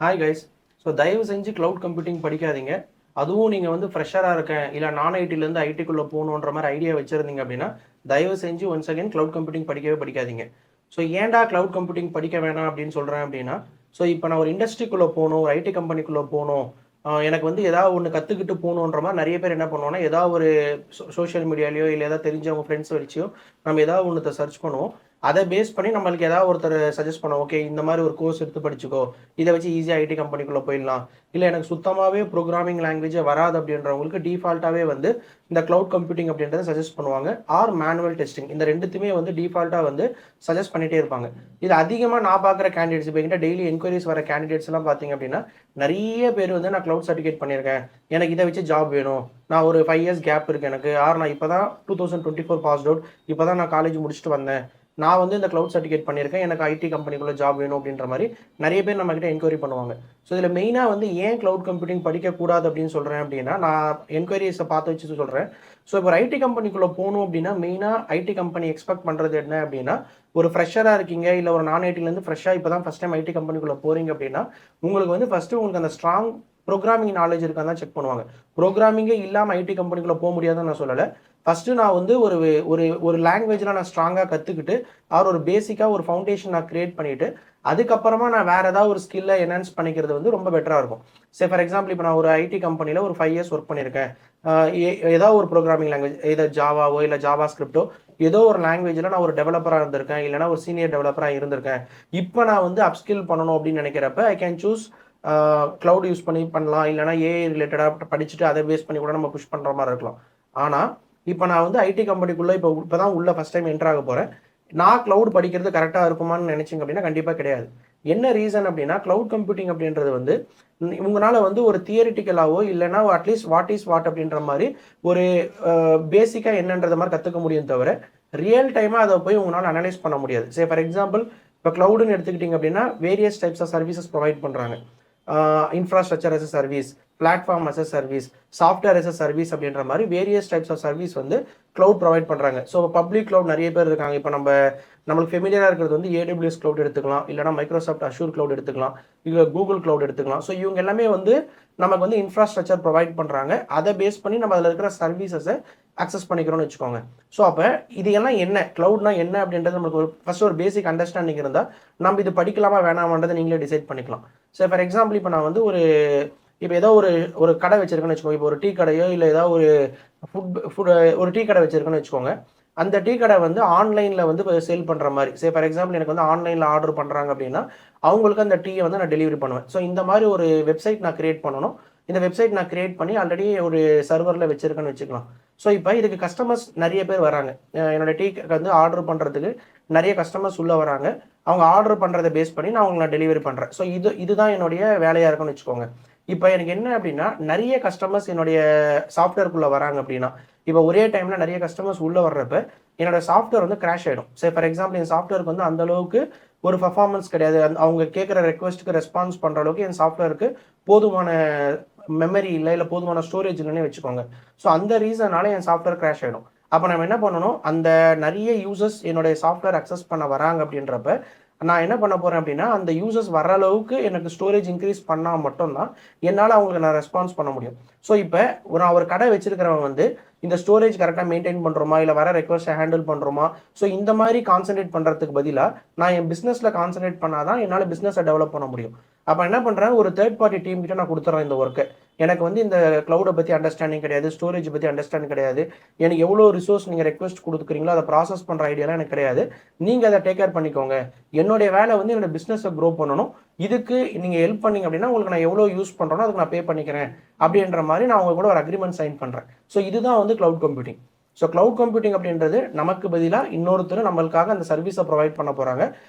Hi guys. So தயவு செஞ்சு cloud computing படிக்காதீங்க. அதுவும் நீங்கள் வந்து ஃப்ரெஷராக இருக்கேன் இல்லை நான் ஐடிலேருந்து ஐடிக்குள்ளே போகணுன்ற மாதிரி ஐடியா வச்சுருந்தீங்க அப்படின்னா தயவு செஞ்சு ஒன்ஸ் அகேன் க்ளவுட் கம்ப்யூட்டிங் படிக்கவே படிக்காதீங்க. ஸோ ஏன்டா க்ளவுட் கம்ப்யூட்டிங் படிக்க வேணாம் அப்படின்னு சொல்கிறேன் அப்படின்னா, ஸோ இப்போ நான் ஒரு இண்டஸ்ட்ரிக்குள்ளே போகணும், ஒரு ஐடி கம்பெனிக்குள்ளே போகணும், எனக்கு வந்து ஏதாவது ஒன்று கற்றுக்கிட்டு போகணுன்ற மாதிரி நிறைய பேர் என்ன பண்ணுவோம்னா, ஏதாவது ஒரு சோஷியல் மீடியாலையோ இல்லை ஏதாவது தெரிஞ்சவங்க ஃப்ரெண்ட்ஸ் வச்சியோ நம்ம ஏதாவது ஒன்றத்தை சர்ச் பண்ணுவோம். அதை பேஸ் பண்ணி நம்மளுக்கு ஏதாவது ஒருத்தர் சஜஸ்ட் பண்ணுவோம், ஓகே இந்த மாதிரி ஒரு கோர்ஸ் எடுத்து படிச்சுக்கோ, இதை வச்சு ஈஸியாக ஐடி கம்பெனிக்குள்ளே போயிடலாம். இல்லை எனக்கு சுத்தமாகவே ப்ரோக்ராமிங் லாங்குவேஜே வராது அப்படின்றவங்களுக்கு டிஃபால்ட்டாகவே வந்து இந்த க்ளவுட் கம்ப்யூட்டிங் அப்படின்றத சஜஸ்ட் பண்ணுவாங்க. ஆர் மேனுவல் டெஸ்டிங், இந்த ரெண்டுத்துமே வந்து டிஃபால்ட்டாக வந்து சஜஸ்ட் பண்ணிகிட்டே இருப்பாங்க. இது அதிகமாக நான் பார்க்குற கேண்டிடேட்ஸ், இப்போ என்கிட்ட டெய்லி என்கொயரிஸ் வர கேண்டிடேட்ஸ் எல்லாம் பார்த்தீங்க அப்படின்னா நிறைய பேர் வந்து நான் க்ளவுட் சர்டிஃபிகேட் பண்ணியிருக்கேன், எனக்கு இதை வச்சு ஜாப் வேணும், நான் ஒரு 5 இயர்ஸ் கேப் இருக்குது எனக்கு, ஆர் நான் இப்போ தான் 2024 பாஸ்ட் அவுட், இப்போ தான் நான் காலேஜ் முடிச்சுட்டு வந்தேன், நான் வந்து இந்த க்ளவுட் சர்டிஃபிகேட் பண்ணியிருக்கேன், எனக்கு ஐடி கம்பெனிக்குள்ளே ஜாப் வேணும் அப்படின்ற மாதிரி நிறைய பேர் நம்மக்கிட்ட என்கொயரி பண்ணுவாங்க. ஸோ இதில் மெயினாக வந்து ஏன் க்ளவுட் கம்ப்யூட்டிங் படிக்கக்கூடாது அப்படின்னு சொல்கிறேன் அப்படின்னா, நான் என்கொயரிஸை பார்த்து வச்சு சொல்கிறேன். ஸோ இப்போ ஒரு ஐடி கம்பெனிக்குள்ளே போகணும் அப்படின்னா மெயினாக ஐடி கம்பெனி எக்ஸ்பெக்ட் பண்ணுறது என்ன அப்படின்னா, ஒரு ஃப்ரெஷராக இருக்கீங்க இல்லை ஒரு நான் ஐடிலேருந்து ஃப்ரெஷ்ஷாக இப்போ தான் ஃபஸ்ட் டைம் ஐடி கம்பெனிக்குள்ளே போகிறீங்க அப்படின்னா உங்களுக்கு வந்து ஃபஸ்ட்டு உங்களுக்கு அந்த ஸ்ட்ராங் ப்ரோக்ராமிங் நாலேஜ் இருக்கான்னு தான் செக் பண்ணுவாங்க. ப்ரோக்ராமிங்கே இல்லாமல் ஐடி கம்பெனிக்குள்ளே போக முடியாதுன்னு நான் சொல்லலை. ஃபஸ்ட்டு நான் வந்து ஒரு ஒரு ஒரு லாங்குவேஜில் நான் ஸ்ட்ராங்காக கற்றுக்கிட்டு ஒரு பேசிக்காக ஒரு ஃபவுண்டேஷன் நான் க்ரியேட் பண்ணிவிட்டு அதுக்கப்புறமா நான் வேறு ஏதாவது ஒரு ஸ்கில்லை என்ஹான்ஸ் பண்ணிக்கிறது வந்து ரொம்ப பெட்டராக இருக்கும். சரி, ஃபார் எக்ஸாம்பிள் இப்போ நான் ஒரு ஐடி கம்பெனியில் ஒரு 5 இயர்ஸ் ஒர்க் பண்ணியிருக்கேன், ஏதாவது ஒரு ப்ரோக்ராமிங் லாங்குவேஜ், ஏதோ ஜாவாவோ இல்லை ஜாவா ஸ்கிரிப்டோ ஏதோ ஒரு லாங்குவேஜில் நான் ஒரு டெவலப்பராக இருந்திருக்கேன், இல்லைனா ஒரு சீனியர் டெவலப்பராக இருந்திருக்கேன். இப்போ நான் வந்து அப்ஸ்கில் பண்ணணும் அப்படின்னு நினைக்கிறப்ப I can choose cloud use பண்ணலாம், இல்லைனா ஏஐ ரிலேட்டடாக படிச்சுட்டு அதை பேஸ் பண்ணி கூட நம்ம புஷ் பண்ணுற மாதிரி இருக்கலாம். ஆனால் இப்போ நான் வந்து ஐடி கம்பெனிக்குள்ளே இப்போ தான் உள்ள ஃபஸ்ட் டைம் என்ட்ரு ஆக போகிறேன், நான் க்ளவுட் படிக்கிறது கரெக்டாக இருக்குமான்னு நினச்சிங்க அப்படின்னா கண்டிப்பாக கிடையாது. என்ன ரீசன் அப்படின்னா, க்ளவுட் கம்ப்யூட்டிங் அப்படின்றது வந்து உங்களால் வந்து ஒரு தியரிட்டிக்கலாவோ இல்லைனா அட்லீஸ்ட் வாட் இஸ் வாட் அப்படின்ற மாதிரி ஒரு பேசிக்காக என்னன்றத மாதிரி கற்றுக்க முடியும் தவிர ரியல் டைமாக அதை போய் உங்களால் அனலைஸ் பண்ண முடியாது. சரி, ஃபார் எக்ஸாம்பிள் இப்போ க்ளவுடுன்னு எடுத்துக்கிட்டிங்க அப்படின்னா various types of services provide பண்ணுறாங்க. Infrastructure as a service, platform as a service, software as a service அப்படின்ற மாதிரி வேரியஸ் டைப்ஸ் ஆஃப் சர்வீஸ் வந்து க்ளவுட் ப்ரொவைட் பண்ணுறாங்க. ஸோ பப்ளிக் க்ளவுட் நிறைய பேர் இருக்காங்க. இப்போ நம்மளுக்கு ஃபெமிலியராக இருக்கிறது வந்து AWS க்ளவுட் எடுத்துக்கலாம், இல்லைனா மைக்ரோசாஃப்ட் அஷூர் க்ளவுட் எடுத்துக்கலாம், இல்லை கூகுள் க்ளவுட் எடுத்துக்கலாம். ஸோ இவங்க எல்லாமே வந்து நமக்கு வந்து இன்ஃப்ராஸ்ட்ரக்சர் ப்ரொவைட் பண்ணுறாங்க. அதை பேஸ் பண்ணி நம்ம அதில் இருக்கிற சர்வீசஸை அக்சஸ் பண்ணிக்கிறோம்னு வச்சுக்கோங்க. ஸோ அப்போ இது எல்லாம் என்ன, க்ளவுட்னா என்ன அப்படின்றது நமக்கு ஃபர்ஸ்ட் ஒரு பேசிக் அண்டர்ஸ்டாண்டிங் இருந்தால் நம்ம இது படிக்கலாமா வேணாமான்றதை நீங்களே டிசைட் பண்ணிக்கலாம். ஸோ ஃபார் எக்ஸாம்பிள் இப்போ நான் வந்து இப்போ ஏதோ ஒரு கடை வச்சிருக்கேன்னு வச்சுக்கோங்க, இப்போ ஒரு டீ கடையோ இல்லை ஏதாவது ஒரு ஒரு டீ கடை வச்சிருக்கேன்னு வச்சுக்கோங்க. அந்த டீ கடை வந்து ஆன்லைனில் வந்து சேல் பண்ணுற மாதிரி, சரி ஃபார் எக்ஸாம்பிள் எனக்கு வந்து ஆன்லைனில் ஆர்டர் பண்ணுறாங்க அப்படின்னா அவங்களுக்கு அந்த டீயை வந்து நான் டெலிவரி பண்ணுவேன். ஸோ இந்த மாதிரி ஒரு வெப்சைட் நான் கிரியேட் பண்ணணும். இந்த வெப்சைட் நான் கிரியேட் பண்ணி ஆல்ரெடி ஒரு சர்வரில் வச்சுருக்கேன்னு வச்சுக்கலாம். ஸோ இப்போ இதுக்கு கஸ்டமர்ஸ் நிறைய பேர் வராங்க, என்னோட டீக்கு வந்து ஆர்டர் பண்ணுறதுக்கு நிறைய கஸ்டமர்ஸ் உள்ளே வராங்க. அவங்க ஆர்டர் பண்ணுறதை பேஸ் பண்ணி நான் அவங்களை நான் டெலிவரி பண்ணுறேன். ஸோ இதுதான் என்னுடைய வேலையாக இருக்குன்னு வச்சுக்கோங்க. இப்போ எனக்கு என்ன அப்படின்னா, நிறைய கஸ்டமர்ஸ் என்னுடைய சாஃப்ட்வேர்க்குள்ளே வராங்க அப்படின்னா, இப்போ ஒரே டைமில் நிறைய கஸ்டமர்ஸ் உள்ளே வர்றப்ப என்னோட சாஃப்ட்வேர் வந்து கிராஷ் ஆகிடும். சரி, ஃபார் எக்ஸாம்பிள் என் சாஃப்ட்வேருக்கு வந்து அந்த அளவுக்கு ஒரு பர்ஃபார்மன்ஸ் கிடையாது, அவங்க கேட்குற ரெக்வஸ்ட்டுக்கு ரெஸ்பான்ஸ் பண்ணுற அளவுக்கு என் சாஃப்ட்வேருக்கு போதுமான மெமரி இல்லை போதுமான ஸ்டோரேஜ் இல்லைன்னே வச்சுக்கோங்க. ஸோ அந்த ரீசனால என் சாஃப்ட்வேர் கிராஷ் ஆகிடும். அப்போ நம்ம என்ன பண்ணணும், அந்த நிறைய யூசர்ஸ் என்னுடைய சாஃப்ட்வேர் அக்சஸ் பண்ண வராங்க அப்படின்றப்ப நான் என்ன பண்ண போகிறேன் அப்படின்னா, அந்த யூசர்ஸ் வர அளவுக்கு எனக்கு ஸ்டோரேஜ் இன்க்ரீஸ் பண்ணால் மட்டும்தான் என்னால் அவங்களுக்கு நான் ரெஸ்பான்ஸ் பண்ண முடியும். ஸோ இப்போ நான் ஒரு கடை வச்சிருக்கிறவங்க வந்து இந்த ஸ்டோரேஜ் கரெக்டாக மெயின்டைன் பண்ணுறோமா, இல்லை வர ரெக்வஸ்ட்டை ஹேண்டில் பண்ணுறோமா, ஸோ இந்த மாதிரி கான்சன்ட்ரேட் பண்ணுறதுக்கு பதிலாக நான் என் பிஸ்னஸில் கான்சன்ட்ரேட் பண்ணால் தான் என்னால் பிஸ்னஸை டெவலப் பண்ண முடியும். அப்போ என்ன பண்ணுறேன், ஒரு தேர்ட் பார்ட்டி டீம் கிட்ட நான் கொடுத்துட்றேன் இந்த ஒர்க்கை. எனக்கு வந்து இந்த க்ளவுடை பற்றி அண்டர்ஸ்டாண்டிங் கிடையாது, ஸ்டோரேஜ் பற்றி அண்டர்ஸ்டாண்டிங் கிடையாது, எனக்கு எவ்வளோ ரிசோர்ஸ் நீங்கள் ரெக்வஸ்ட் கொடுக்குறீங்களோ அதை ப்ராசஸ் பண்ணுற ஐடியாலாம் எனக்கு கிடையாது, நீங்கள் அதை டேக் கேர் பண்ணிக்கோங்க, என்னுடைய வேலை வந்து என்னோட பிஸ்னஸை க்ரோ பண்ணணும், இதுக்கு நீங்கள் ஹெல்ப் பண்ணிங்க அப்படின்னா உங்களுக்கு நான் எவ்வளோ யூஸ் பண்ணுறோனோ அதுக்கு நான் பே பண்ணிக்கிறேன் அப்படின்ற மாதிரி நான் அவங்க கூட ஒரு அக்ரிமெண்ட் சைன் பண்ணுறேன். ஸோ இதுதான் வந்து cloud computing. So cloud computing அப்படின்றது நமக்கு பதிலாக இன்னொருத்தர் நம்மளுக்காக அந்த சர்வீஸை ப்ரொவைட் பண்ண போகிறாங்க.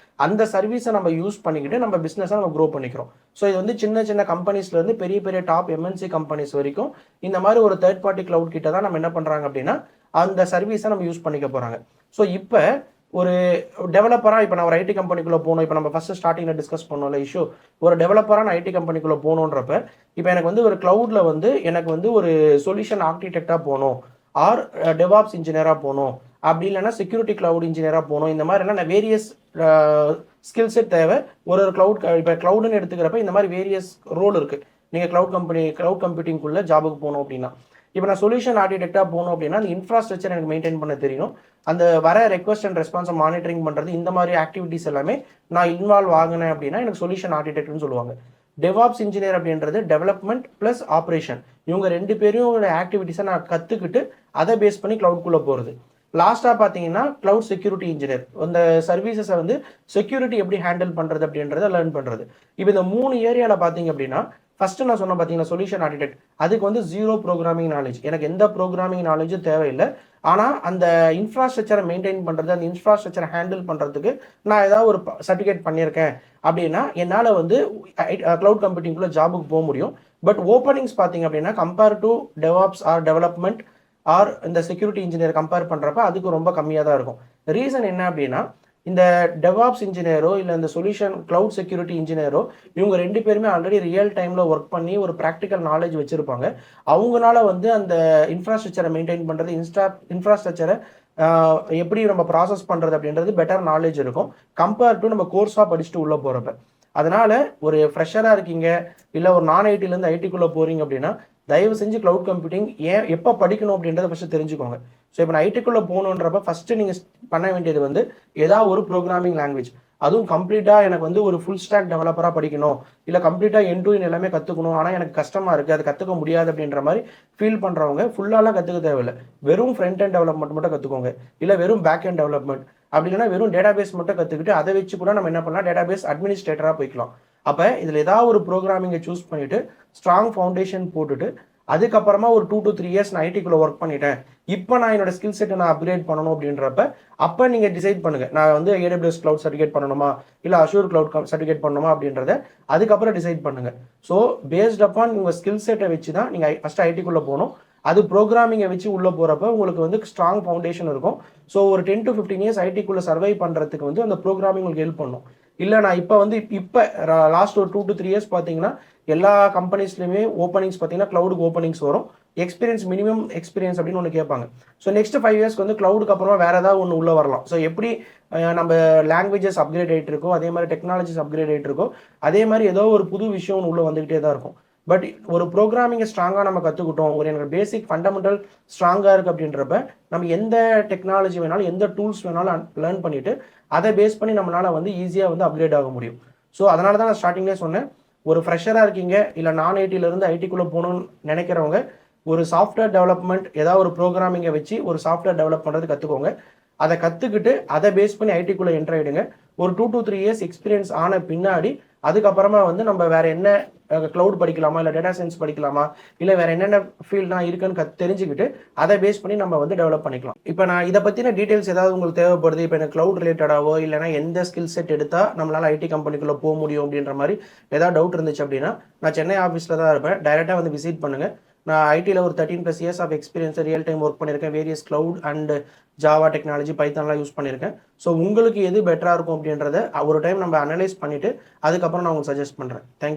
அந்த சர்வீஸை நம்ம யூஸ் பண்ணிக்கிட்டு நம்ம பிஸ்னஸை நம்ம க்ரோ பண்ணிக்கிறோம். ஸோ இது வந்து சின்ன சின்ன கம்பெனிஸ்லேருந்து பெரிய பெரிய டாப் MNC கம்பெனிஸ் வரைக்கும் இந்த மாதிரி ஒரு தேர்ட் பார்ட்டி க்ளவுட் கிட்ட தான் நம்ம என்ன பண்ணுறாங்க அப்படின்னா அந்த சர்வீஸை நம்ம யூஸ் பண்ணிக்க போகிறாங்க. ஸோ இப்போ ஒரு டெவலப்பராக இப்போ நான் ஒரு ஐடி கம்பெனிக்குள்ளே போகணும், இப்போ நம்ம ஃபஸ்ட்டு ஸ்டார்டிங்கில் டிஸ்கஸ் பண்ணோம்ல இஷ்யூ, ஒரு டெவலப்பராக நான் ஐடி கம்பெனிக்குள்ளே போகணுன்றப்ப இப்போ எனக்கு வந்து ஒரு க்ளவுடில் வந்து எனக்கு வந்து ஒரு சொல்யூஷன் ஆர்கிடெக்டாக போகணும், ஆர் டெவாப்ஸ் இன்ஜினியராக போகணும், அப்படி இல்லைன்னா செக்யூரிட்டி க்ளவுட் இன்ஜினியராக போகணும். இந்த மாதிரிலாம் நான் வேரியஸ் ஸ்கில் செட் தேவை. ஒரு கிளவுட் இப்போ கிளவுடுன்னு எடுத்துக்கிறப்ப இந்த மாதிரி வேரியஸ் ரோல் இருக்குது. நீங்கள் கிளவுட் கம்ப்யூட்டிங்குள்ளே ஜாபுக்கு போகணும் அப்படின்னா, இப்போ நான் சொல்யூஷன் ஆர்கிடெக்டாக போகணும் அப்படின்னா அந்த இன்ஃப்ராஸ்ட்ரக்சர் எனக்கு மெயின்டைன் பண்ண தெரியணும். அந்த வர ரெக்வஸ்ட் அண்ட் ரெஸ்பான்ஸை மானிட்டரிங் பண்ணுறது, இந்த மாதிரி ஆக்டிவிட்டிஸ் எல்லாமே நான் இன்வால்வ் ஆகினேன் அப்படின்னா எனக்கு சொல்யூஷன் ஆர்கிடெக்ட்னு சொல்லுவாங்க. டெவாப்ஸ் இன்ஜினியர் அப்படின்றது டெவலப்மெண்ட் ப்ளஸ் ஆப்ரேஷன், இவங்க 2 பேரும் ஆக்டிவிட்டிஸை நான் கற்றுக்கிட்டு அதை பேஸ் பண்ணி கிளவுட்குள்ளே போகிறது. லாஸ்ட்டாக பார்த்தீங்கன்னா கிளவுட் செக்யூரிட்டி இன்ஜினியர், அந்த சர்வீசஸை வந்து செக்யூரிட்டி எப்படி ஹேண்டில் பண்ணுறது அப்படின்றத லேர்ன் பண்ணுறது. இப்போ இந்த 3 ஏரியாவில் பார்த்தீங்க அப்படின்னா, ஃபர்ஸ்ட் நான் சொன்ன பார்த்தீங்கன்னா சொல்யூஷன் ஆர்கிடெக்ட், அதுக்கு வந்து 0 ப்ரோக்ராமிங் நாலேஜ், எனக்கு எந்த ப்ரோக்ராமிங் நாலேஜும் தேவையில்லை. ஆனால் அந்த இன்ஃப்ராஸ்ட்ரக்சரை மெயின்டைன் பண்ணுறது, அந்த இன்ஃப்ராஸ்ட்ரக்சரை ஹேண்டில் பண்ணுறதுக்கு நான் ஏதாவது ஒரு சர்டிஃபிகேட் பண்ணியிருக்கேன் அப்படின்னா என்னால் வந்து கிளவுட் கம்ப்யூட்டிங்குள்ளே ஜாபுக்கு போக முடியும். பட் ஓப்பனிங்ஸ் பார்த்தீங்க அப்படின்னா compare to DevOps or development or இந்த செக்யூரிட்டி இன்ஜினியர் கம்பேர் பண்ணுறப்ப அதுக்கு ரொம்ப கம்மியாக தான் இருக்கும். ரீசன் என்ன அப்படின்னா, இந்த டெவாப்ஸ் இன்ஜினியரோ இல்லை இந்த சொல்யூஷன் கிளவுட் செக்யூரிட்டி இன்ஜினியரோ இவங்க 2 பேருமே ஆல்ரெடி ரியல் டைமில் ஒர்க் பண்ணி ஒரு ப்ராக்டிக்கல் நாலேஜ் வச்சுருப்பாங்க. அவங்களால வந்து அந்த இன்ஃப்ராஸ்ட்ரக்சரை மெயின்டைன் பண்ணுறது, இன்ஃப்ராஸ்ட்ரக்சரை எப்படி நம்ம ப்ராசஸ் பண்ணுறது அப்படின்றது பெட்டர் நாலேஜ் இருக்கும் கம்பேர் டு நம்ம கோர்ஸாக படிச்சுட்டு உள்ளே போகிறப்ப. அதனால ஒரு ஃப்ரெஷராக இருக்கீங்க இல்லை ஒரு நான் ஐடிலேருந்து ஐடிக்குள்ளே போகிறீங்க அப்படின்னா தயவு செஞ்சு கிளவுட் கம்ப்யூட்டிங் எப்போ படிக்கணும் அப்படின்றத ஃபஸ்ட்டு தெரிஞ்சுக்கோங்க. ஸோ இப்போ நான் ஐடிக்குள்ளே போகணுன்றப்ப ஃபஸ்ட்டு நீங்கள் பண்ண வேண்டியது வந்து ஏதாவது ஒரு ப்ரோக்ராமிங் லாங்குவேஜ், அதுவும் கம்ப்ளீட்டாக எனக்கு வந்து ஒரு ஃபுல் ஸ்டாக் டெவலப்பராக படிக்கணும், இல்லை கம்ப்ளீட்டாக எண்ட் டு எண்ட் எல்லாமே கற்றுக்கணும், ஆனால் எனக்கு கஷ்டமாக இருக்குது, அது கற்றுக்க முடியாது அப்படின்ற மாதிரி ஃபீல் பண்ணுறவங்க ஃபுல்லாலாம் கற்றுக்க தேவையில்லை. வெறும் ஃப்ரண்ட் அண்ட் டெவலப்மெண்ட் மட்டும் கற்றுக்கோங்க, இல்லை வெறும் பேக் அண்ட் டெவலப்மெண்ட், அப்படி இல்லைன்னா வெறும் டேட்டாபேஸ் மட்டும் கற்றுக்கிட்டு அதை வச்சு கூட நம்ம என்ன பண்ணலாம், டேட்டாபேஸ் அட்மினிஸ்ட்ரேட்டராக போய்க்கலாம். அப்போ இதில் ஏதாவது ஒரு ப்ரோக்ராமிங்கை சூஸ் பண்ணிவிட்டு ஸ்ட்ராங் ஃபவுண்டேஷன் போட்டுட்டு அதுக்கப்புறமா ஒரு 2 to 3 இயர்ஸ் நான் ஐடிக்குள்ளே ஒர்க் பண்ணிட்டேன், இப்போ நான் என்னோட ஸ்கில் செட்டை நான் அப்கிரேட் பண்ணணும் அப்படின்றப்ப அப்போ நீங்கள் டிசைட் பண்ணுங்கள், நான் வந்து AWS கிளவுட் சர்டிஃபிகேட் பண்ணணுமா இல்லை அஷூர் கிளவுட் சர்டிஃபிகேட் பண்ணணுமா அப்படின்றத அதுக்கப்புறம் டிசைட் பண்ணுங்கள். ஸோ பேஸ்ட் அப்பான் உங்கள் ஸ்கில் செட்டை வச்சு தான் நீங்கள் ஃபஸ்ட்டு ஐடிக்குள்ளே போகணும். அது ப்ரோக்ராமிங்கை வச்சு உள்ளே போகிறப்ப உங்களுக்கு வந்து ஸ்ட்ராங் ஃபவுண்டேஷன் இருக்கும். ஸோ ஒரு 10 to 15 இயர்ஸ் ஐடிக்குள்ளே சர்வை பண்ணுறதுக்கு வந்து அந்த ப்ரோக்ராமிங் உங்களுக்கு ஹெல்ப் பண்ணும். இல்லை நான் இப்போ லாஸ்ட் ஒரு 2 to 3 இயர்ஸ் பார்த்தீங்கன்னா எல்லா கம்பெனிஸ்லையுமே ஓப்பனிங்ஸ் பார்த்தீங்கன்னா கிளவுடுக்கு ஓப்பனிங்ஸ் வரும். எக்ஸ்பீரியன்ஸ், மினிமம் எக்ஸ்பீரியன்ஸ் அப்படின்னு ஒன்று கேட்பாங்க. ஸோ நெக்ஸ்ட் 5 இயர்ஸ்க்கு வந்து கிளவுடுக்கு அப்புறமா வேறு ஏதாவது ஒன்று உள்ளே வரலாம். ஸோ எப்படி நம்ம லாங்குவேஜஸ் அப்கிரேட் ஆகிட்டு இருக்கோ அதே மாதிரி டெக்னாலஜிஸ் அப்கிரேட் ஆகிட்டு இருக்கோ அதே மாதிரி ஏதோ ஒரு புது விஷயம் ஒன்று உள்ளே வந்துக்கிட்டே தான் இருக்கும். பட் ஒரு ப்ரோக்ராமிங்கை ஸ்ட்ராங்காக நம்ம கற்றுக்கிட்டோம், ஒரு எனக்கு பேசிக் ஃபண்டமெண்டல் ஸ்ட்ராங்காக இருக்குது அப்படின்றப்ப நம்ம எந்த டெக்னாலஜி வேணாலும் எந்த டூல்ஸ் வேணாலும் லேர்ன் பண்ணிவிட்டு அதை பேஸ் பண்ணி நம்மளால் வந்து ஈஸியாக வந்து அப்கிரேட் ஆக முடியும். ஸோ அதனால தான் நான் ஸ்டார்டிங்லேயே சொன்னேன், ஒரு ஃப்ரெஷராக இருக்கீங்க இல்லை நான் ஐடியிலேருந்து ஐடிக்குள்ளே போகணும்னு நினைக்கிறவங்க ஒரு சாஃப்ட்வேர் டெவலப்மெண்ட் ஏதாவது ஒரு ப்ரோக்ராமிங்கை வச்சு ஒரு சாஃப்ட்வேர் டெவலப் பண்ணுறது கற்றுக்கோங்க. அதை கற்றுக்கிட்டு அதை பேஸ் பண்ணி ஐடிக்குள்ளே என்டர் ஆகிடுங்க. ஒரு 2 to 3 இயர்ஸ் எக்ஸ்பீரியன்ஸ் ஆன பின்னாடி அதுக்கப்புறமா வந்து நம்ம வேறு என்ன கிளவுட் படிக்கலாமா இல்லை டேட்டா சயின்ஸ் படிக்கலாமா இல்லை வேறு என்னென்ன ஃபீல்ட்லாம் இருக்குன்னு தெரிஞ்சுக்கிட்டு அதை பேஸ் பண்ணி நம்ம வந்து டெவலப் பண்ணிக்கலாம். இப்போ நான் இதை பற்றின டீட்டெயில்ஸ் ஏதாவது உங்களுக்கு தேவைப்படுது, இப்போ எனக்கு கிளவுட் ரிலேட்டடாவோ இல்லைனா எந்த ஸ்கில் செட் எடுத்தால் நம்மளால் ஐடி கம்பெனிக்குள்ளே போக முடியும் அப்படின்ற மாதிரி ஏதாவது டவுட் இருந்துச்சு அப்படின்னா நான் சென்னை ஆஃபீஸில் தான் இருப்பேன், டைரெக்டாக வந்து விசிட் பண்ணுங்கள். நான் ஐடியில் ஒரு 13+ years of experience real time work பண்ணியிருக்கேன், various cloud and Java technology பைத்தான்லாம் யூஸ் பண்ணியிருக்கேன். ஸோ உங்களுக்கு எது பெட்டராக இருக்கும் அப்படின்றத ஒரு டைம் நம்ம அனலைஸ் பண்ணிவிட்டு அதுக்கப்புறம் நான் உங்களுக்கு சஜஸ்ட் பண்ணுறேன். தேங்க்யூ.